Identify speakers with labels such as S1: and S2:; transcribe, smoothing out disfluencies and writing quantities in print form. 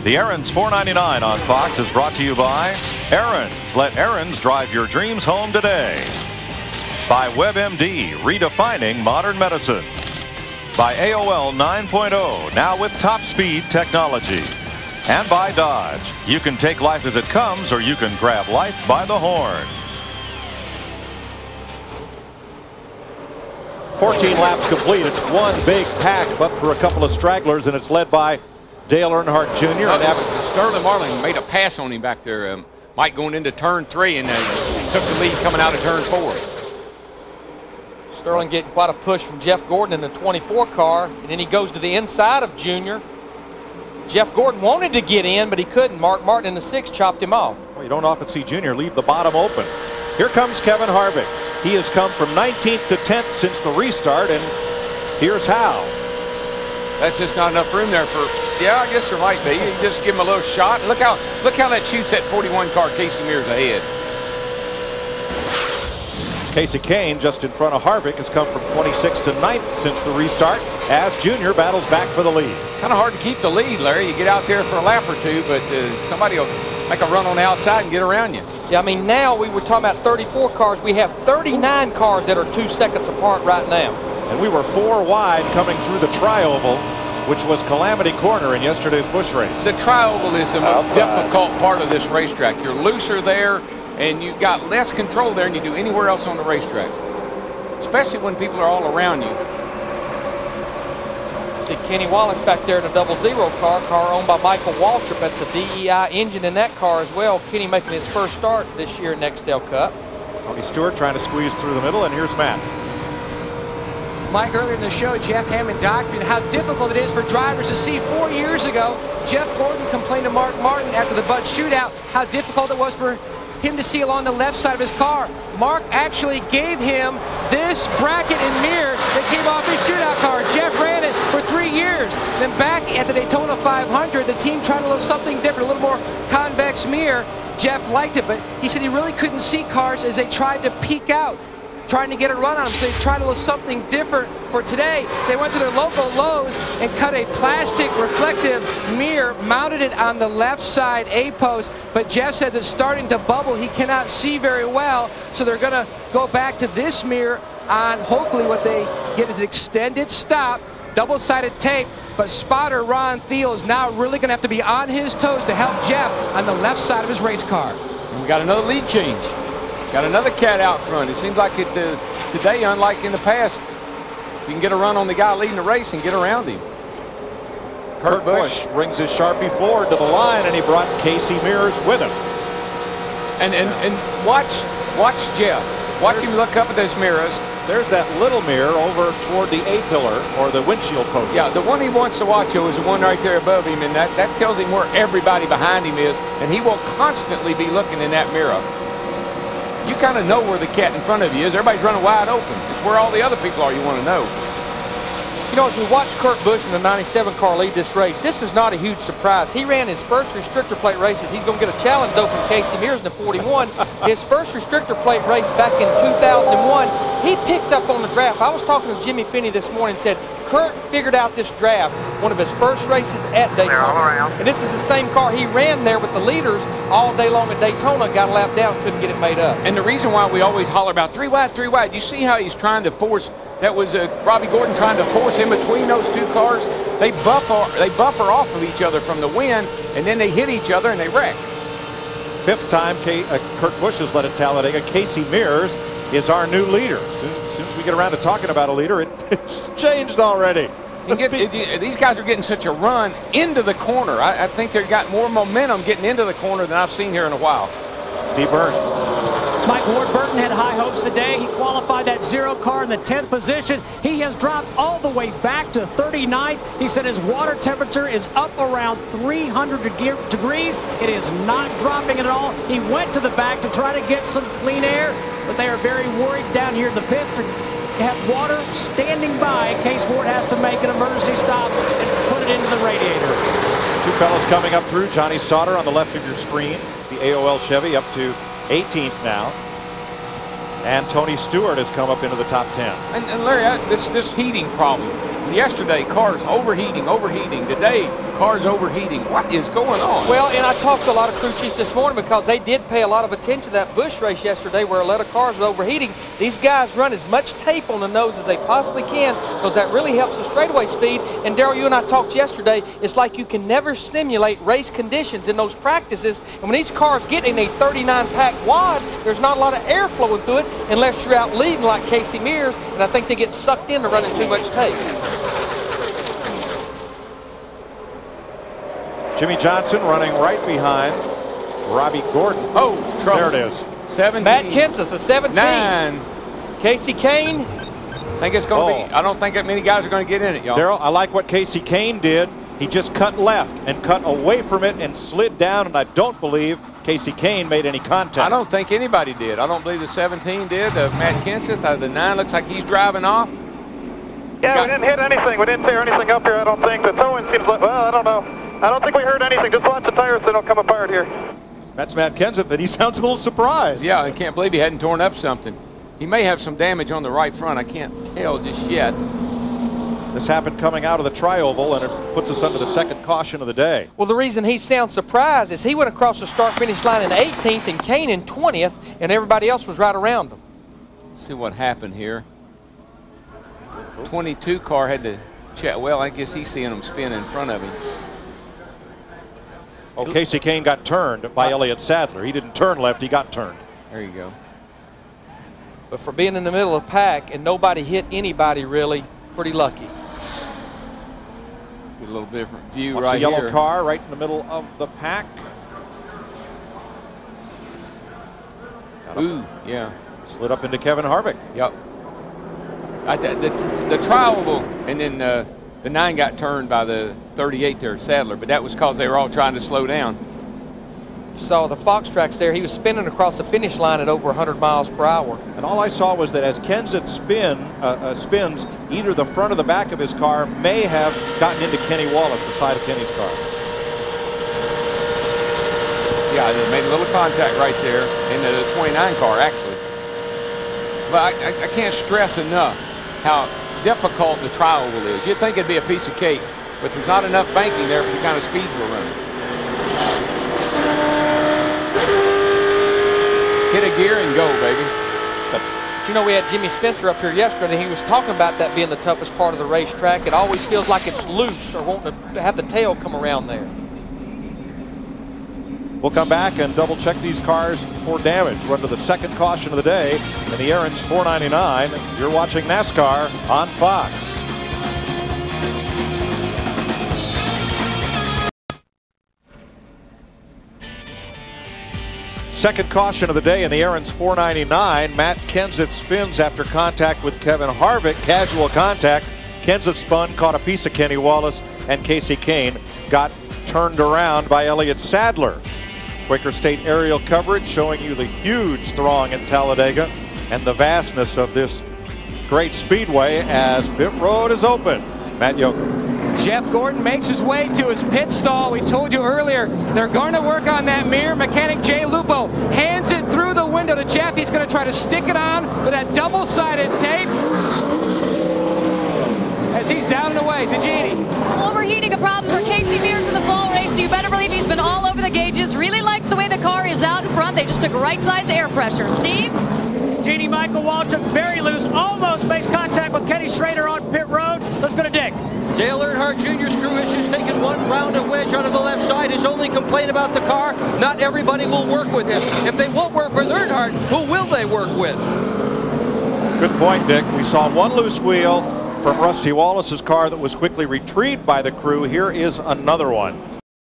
S1: The Aaron's $4.99 on Fox is brought to you by Aaron's. Let Aaron's drive your dreams home today. By WebMD, redefining modern medicine. By AOL 9.0, now with top speed technology. And by Dodge. You can take life as it comes, or you can grab life by the horns.
S2: 14 laps complete. It's one big pack, but for a couple of stragglers, and it's led by Dale Earnhardt Jr.
S3: Sterling Marlin made a pass on him back there. Mike going into turn 3 and took the lead coming out of turn 4.
S4: Sterling getting quite a push from Jeff Gordon in the 24 car, and then he goes to the inside of Junior. Jeff Gordon wanted to get in, but he couldn't. Mark Martin in the 6 chopped him off.
S2: Well, you don't often see Junior leave the bottom open. Here comes Kevin Harvick. He has come from 19th to 10th since the restart, and here's how.
S3: That's just not enough room there for. Yeah, I guess there might be. You just give him a little shot. Look how that shoots that 41 car. Casey Mears ahead.
S2: Casey Kane just in front of Harvick has come from 26th to 9th since the restart as Junior battles back for the lead.
S3: Kind of hard to keep the lead, Larry. You get out there for a lap or two, but somebody will make a run on the outside and get around you.
S4: Yeah, I mean, now we were talking about 34 cars. We have 39 cars that are 2 seconds apart right now.
S2: And we were 4 wide coming through the tri-oval, which was Calamity Corner in yesterday's Busch race.
S3: The tri-oval is the most difficult part of this racetrack. You're looser there, and you've got less control there than you do anywhere else on the racetrack, especially when people are all around you.
S4: See Kenny Wallace back there in a 00 car owned by Michael Waltrip. That's a DEI engine in that car as well. Kenny making his first start this year in Nextel Cup.
S2: Tony Stewart trying to squeeze through the middle, and here's Matt.
S5: Mike, earlier in the show, Jeff Hammond documented how difficult it is for drivers to see. 4 years ago, Jeff Gordon complained to Mark Martin after the Bud shootout how difficult it was for him to see along the left side of his car. Mark actually gave him this bracket and mirror that came off his shootout car. Jeff ran it for 3 years. Then back at the Daytona 500, the team tried a little something different, a little more convex mirror. Jeff liked it, but he said he really couldn't see cars as they tried to peek out, trying to get a run on him. So they tried a little something different for today. They went to their local Lowe's and cut a plastic reflective mirror, mounted it on the left side A-post. But Jeff said it's starting to bubble. He cannot see very well. So they're going to go back to this mirror on hopefully what they get is an extended stop, double-sided tape. But spotter Ron Thiel is now really going to have to be on his toes to help Jeff on the left side of his race car.
S3: And we got another lead change. Got another cat out front. It seems like it today, unlike in the past, you can get a run on the guy leading the race and get around him.
S2: Kurt Busch brings his Sharpie forward to the line, and he brought Casey Mears with him.
S3: And watch Jeff. Watch him look up at those mirrors.
S2: There's that little mirror over toward the A-pillar or the windshield post.
S3: Yeah, the one he wants to watch is the one right there above him, and that tells him where everybody behind him is, and he will constantly be looking in that mirror. You kind of know where the cat in front of you is. Everybody's running wide open. It's where all the other people are you want to know.
S4: You know, as we watch Kurt Busch in the 97 car lead this race, this is not a huge surprise. He ran his first restrictor plate races. He's going to get a challenge though from Casey Mears in the 41. His first restrictor plate race back in 2001, he picked up on the draft. I was talking to Jimmy Finney this morning and said, Kurt figured out this draft, one of his first races at Daytona. And this is the same car he ran there with the leaders all day long at Daytona, got a lap down, couldn't get it made up.
S3: And the reason why we always holler about 3 wide, 3 wide, you see how he's trying to force, that was Robbie Gordon trying to force in between those 2 cars. They buffer off of each other from the wind, and then they hit each other and they wreck.
S2: 5th time Kurt Busch has led at Talladega. Casey Mears is our new leader. As soon as we get around to talking about a leader, it's changed already.
S3: These guys are getting such a run into the corner. I think they've got more momentum getting into the corner than I've seen here in a while.
S2: Steve Burns.
S6: Mike Ward Burton had high hopes today. He qualified that 0 car in the 10th position. He has dropped all the way back to 39th. He said his water temperature is up around 300 degrees. It is not dropping at all. He went to the back to try to get some clean air, but they are very worried down here in the pits. They have water standing by in case Ward has to make an emergency stop and put it into the radiator.
S2: 2 fellows coming up through. Johnny Sauter on the left of your screen. The AOL Chevy up to 18th now. And Tony Stewart has come up into the top 10.
S3: And Larry, this heating problem, Yesterday, cars overheating. Today, cars overheating. What is going on?
S4: Well, and I talked to a lot of crew chiefs this morning because they did pay a lot of attention to that Busch race yesterday where a lot of cars were overheating. These guys run as much tape on the nose as they possibly can because that really helps the straightaway speed. And Darrell, you and I talked yesterday, it's like you can never simulate race conditions in those practices. And when these cars get in a 39-pack wad, there's not a lot of air flowing through it unless you're out leading like Casey Mears, and I think they get sucked into running too much tape.
S2: Jimmy Johnson running right behind Robbie Gordon.
S3: Oh, trouble.
S2: There it is.
S3: 17.
S4: Matt Kenseth at 17.
S3: 9.
S4: Casey Kane.
S3: I think it's going to be. I don't think that many guys are going to get in it, y'all.
S2: Darrell, I like what Casey Kane did. He just cut left and cut away from it and slid down, and I don't believe Casey Kane made any contact.
S3: I don't think anybody did. I don't believe the 17 did. The Matt Kenseth, the 9 looks like he's driving off.
S7: Yeah, we didn't hit anything. We didn't tear anything up here, I don't think. The towing seems like, well, I don't know. I don't think we heard anything. Just watch the tires so they don't come apart here.
S2: That's Matt Kenseth, and he sounds a little surprised.
S3: Yeah, I can't believe he hadn't torn up something. He may have some damage on the right front. I can't tell just yet.
S2: This happened coming out of the tri-oval, and it puts us under the second caution of the day.
S4: Well, the reason he sounds surprised is he went across the start-finish line in 18th and Kane in 20th, and everybody else was right around him.
S3: See what happened here. 22 car had to check. Well, I guess he's seeing them spin in front of him.
S2: Oh, Casey Kane got turned by Elliott Sadler. He didn't turn left, he got turned.
S3: There you go.
S4: But for being in the middle of the pack and nobody hit anybody really, pretty lucky.
S3: Get a little different view.
S2: Watch
S3: right
S2: the yellow
S3: here.
S2: car right in the middle of the pack.
S3: Ooh, yeah.
S2: Slid up into Kevin Harvick.
S3: Yep. The tri-oval, and then the 9 got turned by the 38 there, Sadler, but that was because they were all trying to slow down.
S4: You saw the Fox tracks there. He was spinning across the finish line at over 100 miles per hour.
S2: And all I saw was that as Kenseth spins, either the front or the back of his car may have gotten into Kenny Wallace, the side of Kenny's car.
S3: Yeah, they made a little contact right there in the 29 car, actually. But I can't stress enough how difficult the tri-oval is. You'd think it'd be a piece of cake, but there's not enough banking there for the kind of speed we're running. Hit a gear and go, baby.
S4: But you know, we had Jimmy Spencer up here yesterday. He was talking about that being the toughest part of the racetrack. It always feels like it's loose or wanting to have the tail come around there.
S2: We'll come back and double check these cars for damage. We're under the second caution of the day in the Aaron's 499. You're watching NASCAR on Fox. Second caution of the day in the Aaron's 499. Matt Kenseth spins after contact with Kevin Harvick. Casual contact. Kenseth spun, caught a piece of Kenny Wallace, and Casey Kane got turned around by Elliott Sadler. Quaker State aerial coverage showing you the huge throng at Talladega and the vastness of this great speedway as pit road is open. Matt Yoakum.
S5: Jeff Gordon makes his way to his pit stall. We told you earlier they're going to work on that mirror. Mechanic Jay Lupo hands it through the window to Jeff. He's going to try to stick it on with that double-sided tape as he's down and away. DeGenie.
S8: Overheating a problem for Casey Mears in the fall race. You better believe he's been all over the gauges. Really likes the way the car is out in front. They just took right side's air pressure. Steve?
S6: Genie Michael Waltrip very loose, almost makes contact with Kenny Schrader on pit road. Let's go to Dick.
S9: Dale Earnhardt Jr.'s crew has just taken one round of wedge out of the left side. His only complaint about the car, not everybody will work with him. If they won't work with Earnhardt, who will they work with?
S2: Good point, Dick. We saw one loose wheel from Rusty Wallace's car that was quickly retrieved by the crew. Here is another one.